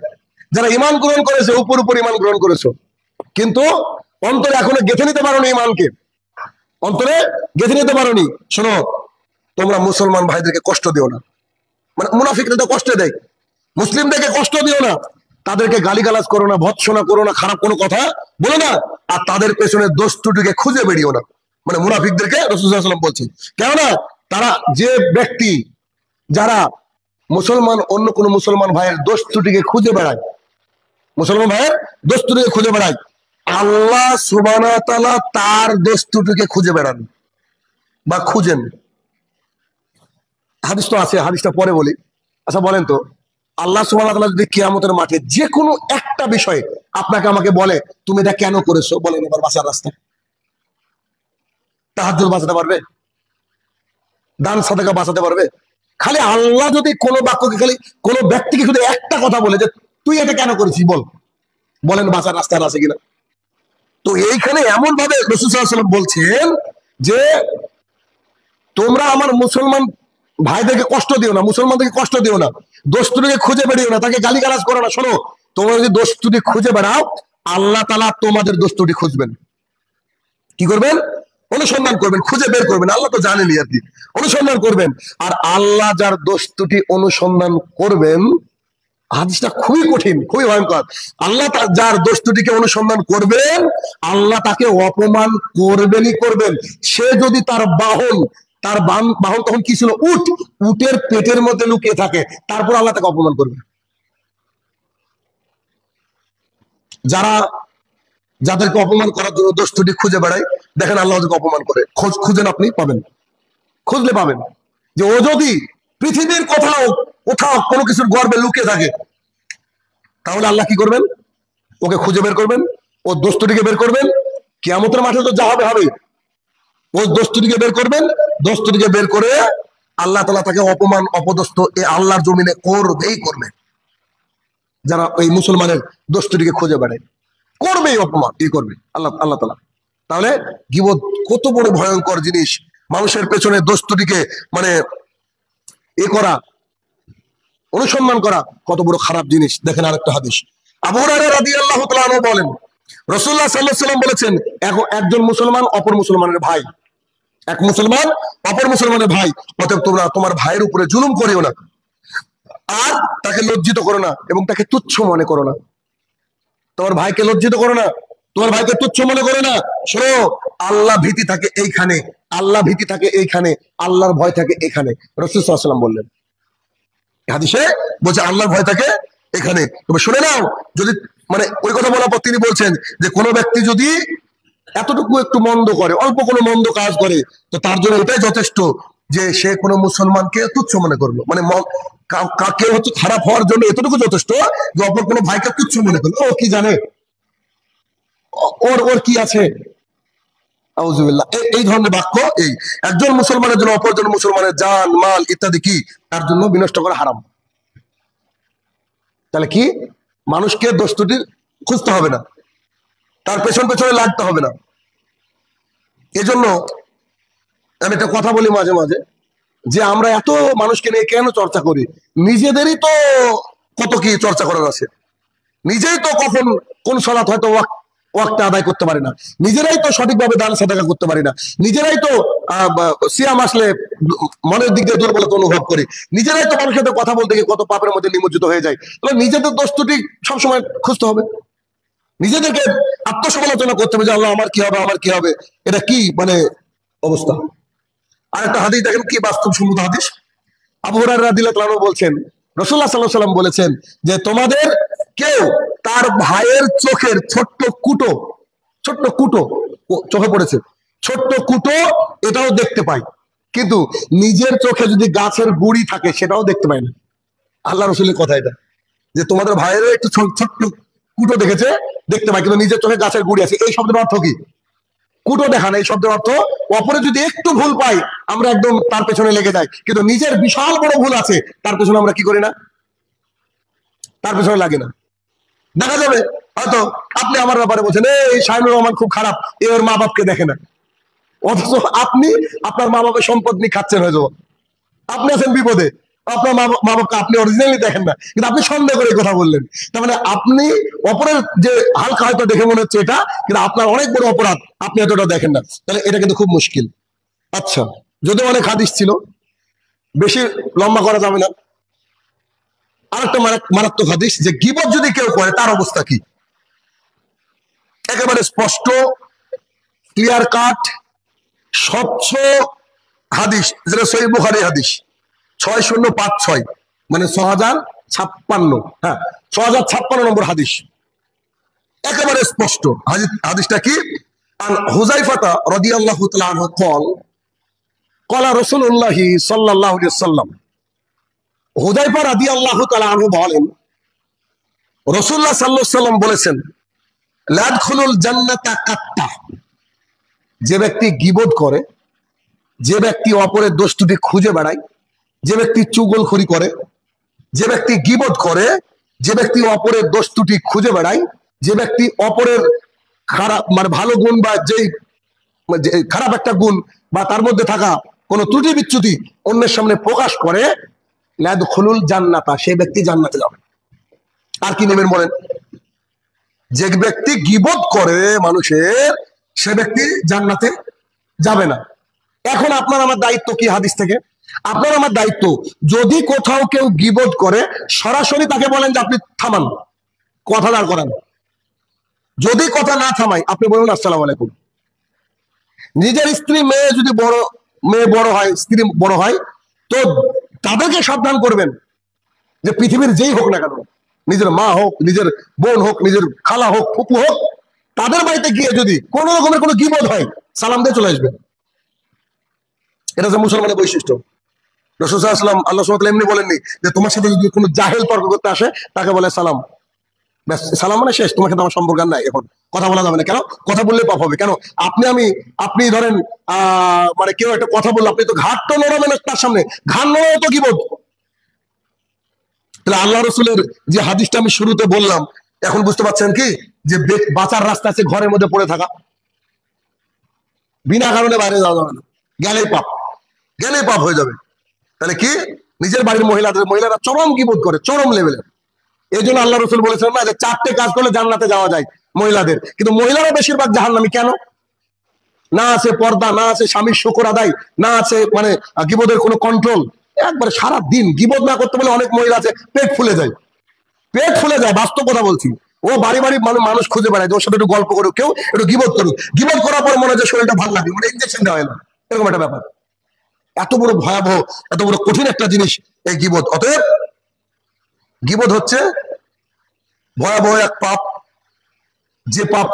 যারা ঈমান গ্রহণ করেছে, উপর উপর ঈমান গ্রহণ করেছো, কিন্তু অন্তরে এখনো গেঁথে নিতে পারোনি ঈমানকে, অন্তরে গেঁথে নিতে পারোনি। শোনো, তোমরা মুসলমান ভাইদেরকে কষ্ট দিও না, মানে মুনাফিকরা তো কষ্ট দেয়, মুসলিমদেরকে কষ্ট দিও না, তাদেরকে গালিগালাজ করো না, ভৎসনা করো না, খারাপ কোনো কথা বলো না, আর তাদের পেছনে দোষ ত্রুটিকে খুঁজে বেরিয়েও না। মানে মুনাফিকদেরকে রাসূলুল্লাহ সাল্লাল্লাহু আলাইহি ওয়াসাল্লাম বলছেন, কেননা তারা যে ব্যক্তি যারা মুসলমান অন্য কোনো মুসলমান ভাইয়ের দোষ ত্রুটিকে খুঁজে বেড়ায়, মুসলমান ভাইয়ের দোষ ত্রুটিকে খুঁজে বেড়ায়, আল্লাহ সুবহানাহু ওয়া তাআলা তার দোষ ত্রুটিকে খুঁজে বেড়ান বা খুঁজেন। হাদিস তো আছে, হাদিসটা পরে বলি। আচ্ছা বলেন তো, আল্লাহ সুবহানাহু ওয়া তাআলা যদি কিয়ামতের মাঠে যে কোনো একটা বিষয়ে আপনাকে আমাকে বলে তুমি এটা কেন করেছো, বলেন এবার বাঁচার রাস্তা, তাহাজ্জুদ বাঁচাতে পারবে? দান সাদাকা বাঁচাতে পারবে? খালি আল্লাহ যদি কোনো বাক্যকে, খালি কোনো ব্যক্তিকে শুধু একটা কথা বলে যে তুই এটা কেন করেছিস বল, বলেন বাঁচার রাস্তা আছে কিনা? তো এইখানে এমন ভাবে রাসূল সাল্লাল্লাহু আলাইহি ওয়াসাল্লাম বলছেন যে তোমরা আমার মুসলমান ভাইদেরকে কষ্ট দিও না, মুসলমানদেরকে কষ্ট দিও না, দোষ ত্রুটিকে খুঁজে বেরিও না, তাকে গালিগালাজ করো না। শোনো, তোমরা যদি দোষ ত্রুটি খুঁজে বেড়াও, আল্লাহ তাআলা তোমাদের দোষ ত্রুটি খুঁজবেন, কি করবেন? অনুসন্ধান করবেন, খুঁজে বের করবেন। আল্লাহ তো জানেনই আর কি, অনুসন্ধান করবেন। আর আল্লাহ যার দোষ ত্রুটি অনুসন্ধান করবেন, হাদিসটা খুবই কঠিন, খুবই ভয়ঙ্কর। আল্লাহ যার দোষ ত্রুটিকে অনুসন্ধান করবেন, আল্লাহ তাকে অপমান করবেনই করবেন। সে যদি তার বাহন তখন কি ছিল? উট, উটের পেটের মধ্যে লুকিয়ে থাকে, তারপর আল্লাহ তাকে অপমান করবে। যাদেরকে অপমান করার জন্য দোষ ত্রুটি খুঁজে বেড়ায়, দেখেন আল্লাহ ওদেরকে অপমান করে। খুঁজেন, আপনি পাবেন, খুঁজলে পাবেন যে ও যদি পৃথিবীর কোথাও কোথাও কোনো কিছুর গর্বে লুকিয়ে থাকে, তাহলে আল্লাহ কি করবেন? ওকে খুঁজে বের করবেন, ও দোষ ত্রুটিকে বের করবেন। কিয়ামতের মাঠে তো যা হবে হবে, ও দোষ ত্রুটিকে বের করবেন, দোষ ত্রুটিকে বের করে আল্লাহ তাআলা তাকে অপমান অপদস্থ এ আল্লাহর জমিনে করবেই করবে। যারা ওই মুসলমানের দোষ ত্রুটিকে খুঁজে বেড়ায়, করবেই অপমান, কি করবে আল্লাহ তাআলা। তাহলে গীবত কত বড় ভয়ঙ্কর জিনিস, মানুষের পেছনে দোষ ত্রুটিকে মানে করা, অনুসন্ধান করা কত বড় খারাপ জিনিস। দেখেন আরেকটা হাদিস, আবু হুরায়রা রাদিয়াল্লাহু তাআলা আনহু বলেন, রাসূলুল্লাহ সাল্লাল্লাহু আলাইহি ওয়াসাল্লাম বলেছেন, একজন মুসলমান অপর মুসলমানের ভাই, এক মুসলমান অপর মুসলমানের ভাই, অতএব তোমরা তোমার ভাইয়ের উপরে জুলুম করিও না, আর তাকে লজ্জিত করো না এবং তাকে তুচ্ছ মনে করো না। তোমার ভাইকে লজ্জিত করো না, তোমার ভাইকে তুচ্ছ মনে করো না। শোনো, আল্লাহ ভীতি থাকে এইখানে, আল্লাহ ভীতি থাকে এইখানে, আল্লাহর ভয় থাকে এখানে। রাসূল সাল্লাল্লাহু আলাইহি ওয়াসাল্লাম বললেন, হাদিসে বলছে আল্লাহর ভয় থাকে এখানে। তবে শুনে নাও, যদি মানে ওই কথা বলার পর তিনি বলছেন যে কোনো ব্যক্তি যদি এতটুকু একটু মন্দ করে, অল্প কোনো মন্দ কাজ করে, তো তার জন্য এটাই যথেষ্ট যে সে কোনো মুসলমানকে তুচ্ছ মনে করলো। মানে কেউ হচ্ছে খারাপ হওয়ার জন্য এতটুকু যথেষ্ট যে অপর কোনো ভাইকে তুচ্ছ মনে করলো। ও কি জানে, ওর কি আছে, আউযুবিল্লাহ। এই ধরনের বাক্য, এই একজন মুসলমানের জন্য অপরজন মুসলমানের জান মাল ইত্যাদি কি তার জন্য বিনষ্ট করা হারাম। তাহলে কি, মানুষকে দোষ ত্রুটি খুঁজতে হবে না, তার পেছনে লাগতে হবে না। এজন্য আমি একটা কথা বলি মাঝে মাঝে, যে আমরা এত মানুষকে নিয়ে কেন চর্চা করি? নিজেদেরই তো কত কি চর্চা করার আছে, নিজেই তো কখন কোন সালাত হয়তো ওয়াক্তে আদায় করতে পারি না, নিজেরাই তো সঠিকভাবে দান সাদাকা করতে পারি না, নিজেরাই তো সিয়াম আসলে মনের দিক দিয়ে দুর্বলতা অনুভব করি, নিজেরাই তো মানুষের সাথে কথা বলতে গিয়ে কত পাপের মধ্যে নিমজ্জিত হয়ে যায়। তাহলে নিজেদের দোষ ত্রুটি সবসময় খুঁজতে হবে, নিজেদেরকে আত্মসমালোচনা করতে হবে যে আল্লাহ আমার কি হবে, আমার কি হবে, এটা কি মানে অবস্থা। আর একটা হাদিস দেখেন কি বাস্তবসম্মত হাদিস, আবু হুরায়রা রাদিয়াল্লাহু আনহু বলছেন, রাসূলুল্লাহ সাল্লাল্লাহু আলাইহি ওয়াসাল্লাম বলেছেন যে তোমাদের কেউ তার ভাইয়ের চোখের ছোট্ট কুটো চোখে পড়েছে, ছোট্ট কুটো এটাও দেখতে পায়, কিন্তু নিজের চোখে যদি গাছের গুড়ি থাকে সেটাও দেখতে পায় না। আল্লাহ রাসূলের কথা এটা, যে তোমাদের ভাইয়ের একটু ছোট্ট কুটো দেখতে পায়, কিন্তু নিজের চোখে গাছের গুড়ি আছে। এই শব্দের অর্থ কি? কুটো দেখা না, এই শব্দের অর্থ অপরে যদি একটু ভুল পাই আমরা একদম তার পেছনে লেগে যাই, কিন্তু নিজের বিশাল বড় ভুল আছে তার পেছনে আমরা কি করি না, তার পেছনে লাগে না। দেখা যাবে হয়তো আপনি আমার ব্যাপারে বলছেন এই শাহিনুর রহমান খুব খারাপ, এর মা বাপকে দেখে না, অথচ আপনি আপনার মা বাবার সম্পদ নিয়ে খাচ্ছেন, হয়তো আপনি আছেন বিপদে, আপনার মা বাবাকে আপনি অরিজিনালি দেখেন না, কিন্তু আপনি সন্দেহ করে কথা বললেন। তার মানে আপনি অপরের যে হালকা হয়তো দেখে মনে হচ্ছে এটা, কিন্তু আপনার অনেক বড় অপরাধ, আপনি এতটা দেখেন না। তাহলে এটা কিন্তু খুব মুশকিল। আচ্ছা, যদিও অনেক হাদিস ছিল, বেশি লম্বা করা যাবে না। আরেকটা মারাত্মক হাদিস, যে গীবত যদি কেউ করে তার অবস্থা কি, একেবারে স্পষ্ট, ক্লিয়ার কাট, স্বচ্ছ হাদিস, যেটা সহিহ বুখারী হাদিস 6056, মানে 6056, হ্যাঁ 6056 নম্বর হাদিস, একেবারে স্পষ্ট। হাদিসটা কি? আন হুযায়ফা রাদিয়াল্লাহু তাআলা আনহু قال قال رسول الله صلى الله عليه وسلم, হুযায়ফা রাদিয়াল্লাহু তাআলা আনহু বলেন, রাসূলুল্লাহ সাল্লাল্লাহু আলাইহি ওয়াসাল্লাম বলেছেন, লা ইয়াদখুলুল জান্নাতা কাত্তা, যে ব্যক্তি গীবত করে, যে ব্যক্তি অপরের দোষ ত্রুটি খুঁজে বেড়ায়, যে ব্যক্তি চুগলখড়ি করে, যে ব্যক্তি গীবত করে, যে ব্যক্তি অপরের দোষ ত্রুটি খুঁজে বেড়ায়, যে ব্যক্তি অপরের খারাপ মানে ভালো গুণ বা যেই খারাপ একটা গুণ বা তার মধ্যে থাকা কোনো ত্রুটি বিচ্যুতি অন্যের সামনে প্রকাশ করে, লা ইয়াদখুলুল জান্নাতা, সেই ব্যক্তি জান্নাতে যাবে। আর কি নেবেন বলেন? যে ব্যক্তি গীবত করে মানুষের, সে ব্যক্তি জান্নাতে যাবে না। এখন আপনার আমার দায়িত্ব কি? হাদিস থেকে আপনার আমার দায়িত্ব, যদি কোথাও কেউ গীবত করে সরাসরি তাকে বলেন যে আপনি থামান, কথা দাঁড় করান। যদি কথা না থামাই, আপনি বলুন আসসালামু আলাইকুম। নিজের স্ত্রী মেয়ে যদি মেয়ে বড় হয়, স্ত্রী বড় হয়, তো তাদেরকে সাবধান করবেন যে পৃথিবীর যেই হোক না কেন, নিজের মা হোক, নিজের বোন হোক, নিজের খালা হোক, ফুপু হোক, তাদের বাড়িতে গিয়ে যদি কোনো রকমের কোনো গীবত হয়, সালাম দিয়ে চলে আসবেন। এটা যে মুসলমানের বৈশিষ্ট্য। রাসূল সাল্লাল্লাহু আলাইহি ওয়াসাল্লাম, আল্লাহ সুবহানাহু ওয়া তাআলা এমনি বলেননি যে তোমার সাথে যদি কোনো জাহেল তর্ক করতে আসে তাকে বলে সালাম, ব্যাস, সালাম মানে শেষ, তোমার সাথে আমার সম্পর্ক নাই, এখন কথা বলা যাবে না। কেন? কথা বললে পাপ হবে। কেন? আপনি ধরেন মানে কেউ একটা কথা বললো, আপনি তো ঘাট তো নড়াবেন তার সামনে, ঘাট নড়াও তো গীবত। তাহলে আল্লাহ রসুলের যে হাদিসটা আমি শুরুতে বললাম, এখন বুঝতে পারছেন কি, যে বাঁচার রাস্তা আছে ঘরের মধ্যে পড়ে থাকা, বিনা কারণে বাইরে যাওয়া যাবে না, গেলেই পাপ হয়ে যাবে। তাহলে কি, নিজের বাড়ির মহিলারা চরম গীবত করে, চরম লেভেলের। এই জন্য আল্লাহ রসুল বলেছেন না যে 4টে কাজ করলে জান্নাতে যাওয়া যায় মহিলাদের, কিন্তু মহিলারা বেশিরভাগ জাহান্নামী। কেন? না আছে পর্দা, না আছে স্বামীর শুকর আদায়, না আছে মানে গীবতের কোনো কন্ট্রোল। একবার সারা দিন গীবত না করতে বলে অনেক মহিলা আছে পেট ফুলে যায়, বাস্তব কথা বলছি। ও বাড়ি মানুষ খুঁজে বেড়ায়, ওর সাথে একটু গল্প করুক, কেউ একটু গীবত করুক, গীবত করার পর মনে হয় যে শরীরটা ভালো লাগে, মানে ইনজেকশন দেওয়া হয় না, এরকম একটা ব্যাপার। এত বড় ভয়াবহ, এত বড় কঠিন একটা জিনিস এই গীবত। অতএব গীবত হচ্ছে ভয়াবহ এক পাপ, যে পাপ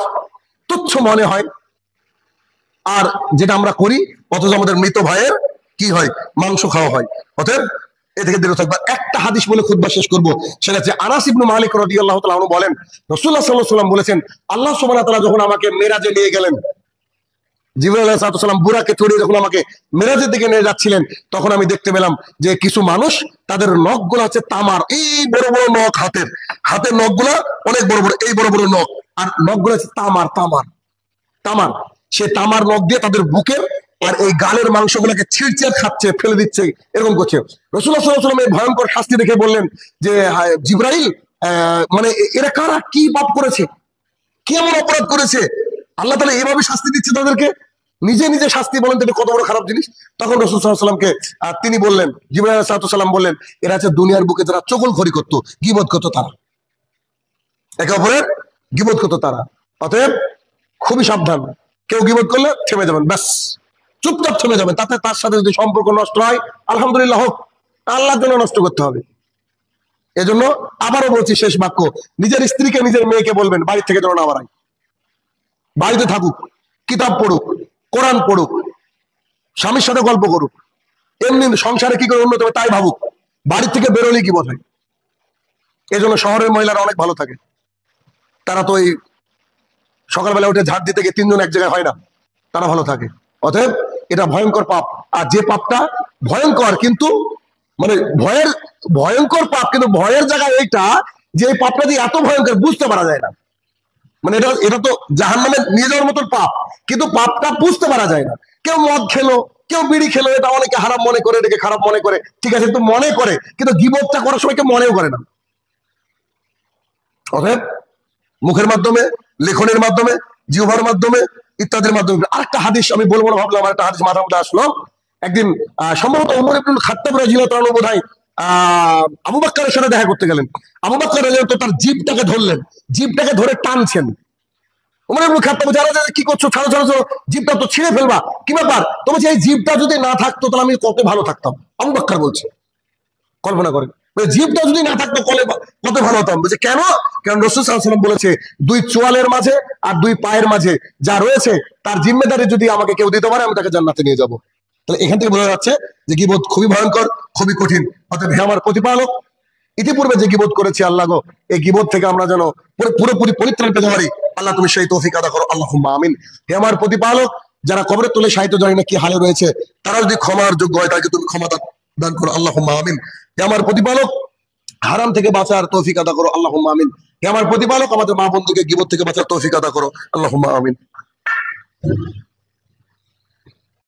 তুচ্ছ মনে হয়, আর যেটা আমরা করি অথচ আমাদের মৃত ভাইয়ের কি হয়, মাংস খাওয়া হয়। অতএব এ থেকে দূরে থাকবা। একটা হাদিস বলে খুতবা শেষ করব, সেটা হচ্ছে আনাস ইবনে মালিক রাদিয়াল্লাহু তাআলা আনহু বলেন, রাসূলুল্লাহ সাল্লাল্লাহু আলাইহি ওয়াসাল্লাম বলেছেন, আল্লাহ সুবহানাহু ওয়া তাআলা যখন আমাকে মেরাজে নিয়ে গেলেন, জিবরাইল আলাইহিস সালাম বুরাকে চড়িয়ে যখন আমাকে মেরাজের দিকে নিয়ে যাচ্ছিলেন, তখন আমি দেখতে পেলাম যে কিছু মানুষ, তাদের নখগুলো হচ্ছে তামার, এই বড় বড় নখ, হাতের নখগুলো অনেক বড় বড়, এই বড় বড় নখ, আর নখগুলো হচ্ছে তামার। সে তামার নখ দিয়ে তাদের বুকের আর এই গালের মাংসগুলোকে ছিঁড়ছে, খাচ্ছে, ফেলে দিচ্ছে, এরকম করছে। রাসূলুল্লাহ সাল্লাল্লাহু আলাইহি ওয়াসাল্লাম এই ভয়ঙ্কর শাস্তি দেখে বললেন যে জিবরাইল, মানে এরা কারা, কি পাপ করেছে, কি এমন অপরাধ করেছে, আল্লাহ তাআলা এইভাবে শাস্তি দিচ্ছে তাদেরকে? নিজে শাস্তি, বলেন তো কত বড় খারাপ জিনিস। তখন রাসূল সাল্লাল্লাহু আলাইহি ওয়াসাল্লামকে তিনি বললেন, জিবরাইল আলাইহিস সালাম বললেন, এরা হচ্ছে দুনিয়ার বুকে যারা চগলখড়ি করতো, গীবত করতো, তারা একে অপরের গীবত করতো তারা। অতএব খুবই সাবধান, কেউ গীবত করলে থেমে যাবেন, ব্যাস চুপচাপ থেমে যাবেন। তাতে তার সাথে যদি সম্পর্ক নষ্ট হয়, আলহামদুলিল্লাহ হোক, আল্লাহর জন্য নষ্ট করতে হবে। এজন্য আবারও বলছি, শেষ বাক্য, নিজের স্ত্রীকে, নিজের মেয়েকে বলবেন বাড়ি থেকে যেন না বাড়ায়, বাড়িতে থাকুক, কিতাব পড়ুক, কোরআন পড়ুক, স্বামীর সাথে গল্প করুক, এমনি সংসারে কি করে উন্নত হবে তাই ভাবুক, বাড়ি থেকে বেরোলেই কি বোধ হয়। এই জন্য শহরের মহিলারা অনেক ভালো থাকে, তারা তো এই সকালবেলা উঠে ঝাড় দিতে গিয়ে 3 জন এক জায়গায় হয় না, তারা ভালো থাকে। অতএব এটা ভয়ঙ্কর পাপ, আর যে পাপটা ভয়ঙ্কর, কিন্তু মানে ভয়ঙ্কর পাপ, কিন্তু ভয়ের জায়গায় এইটা, যে এই পাপটা দিয়ে এত ভয়ঙ্কর বুঝতে পারা যায় না, মানে এটা তো জাহান্নামে নিয়ে যাওয়ার মতো পাপ, কিন্তু পাপটা বুঝতে পারা যায় না। কেউ মদ খেলো, কেউ বিড়ি খেলো, এটা অনেকে হারাম মনে করে, এটাকে খারাপ মনে করে, ঠিক আছে, তো মনে করে, কিন্তু গীবতটা করার সময় কেউ মনেও করে না। অতএব মুখের মাধ্যমে, লেখনের মাধ্যমে, জিহ্বার মাধ্যমে, ইত্যাদির মাধ্যমে। আরেকটা হাদিস আমি বলবো না ভাবলাম, আরেকটা হাদিস মাথার মধ্যে আসলো। একদিন সম্ভবত ওমর ইবনুল খাত্তাব রাদিয়াল্লাহু তাআলা বোধহয় আবু বকরের সাথে দেখা করতে গেলেন। আবু বকর রাদিয়াল্লাহু তাআলা তার জিভটাকে ধরলেন, জিভটাকে ধরে টানছেন। ওমর ইবনুল খাত্তাব, যারা কি করছো, ছাড়ো ছাড়ো ছাড়ো, জিভটা তো ছিঁড়ে ফেলবা, কি ব্যাপার? তো বলছে এই জিভটা যদি না থাকতো তাহলে আমি কত ভালো থাকতাম। আবু বকর বলছে, কল্পনা করেন, জিভটা যদি না থাকতো কত ভালো হতাম। বলছে কেন? কারণ রাসূল সাল্লাল্লাহু আলাইহি ওয়াসাল্লাম বলেছে, দুই চোয়ালের মাঝে আর দুই পায়ের মাঝে যা রয়েছে তার জিম্মেদারি যদি আমাকে কেউ দিতে পারে, আমি তাকে জান্নাতে নিয়ে যাব। তাহলে এখান থেকে বোঝা যাচ্ছে যে গীবত খুবই ভয়ঙ্কর, খুবই কঠিন। অতএব হে আমার প্রতিপালক, ইতিপূর্বে যে গীবত করেছি আল্লাহ গো, এই গীবত থেকে আমরা যেন পুরোপুরি পরিত্রাণ পেতে পারি, আল্লাহ তুমি সেই তৌফিক আদা করো, আল্লাহুম্মা আমিন। হে আমার প্রতিপালক, যারা কবরের তলে শায়িত, জানি না কি হালে রয়েছে, তারা যদি ক্ষমার যোগ্য হয় তাকে তুমি ক্ষমা দান করো, আল্লাহুম্মা আমিন। হে আমার প্রতিপালক, হারাম থেকে বাঁচার তৌফিক আদা করো, আল্লাহুম্মা আমিন। হে আমার প্রতিপালক, আমাদের মা বন্ধুকে গীবত থেকে বাঁচার তৌফিক আদা করো, আল্লাহুম্মা আমিন।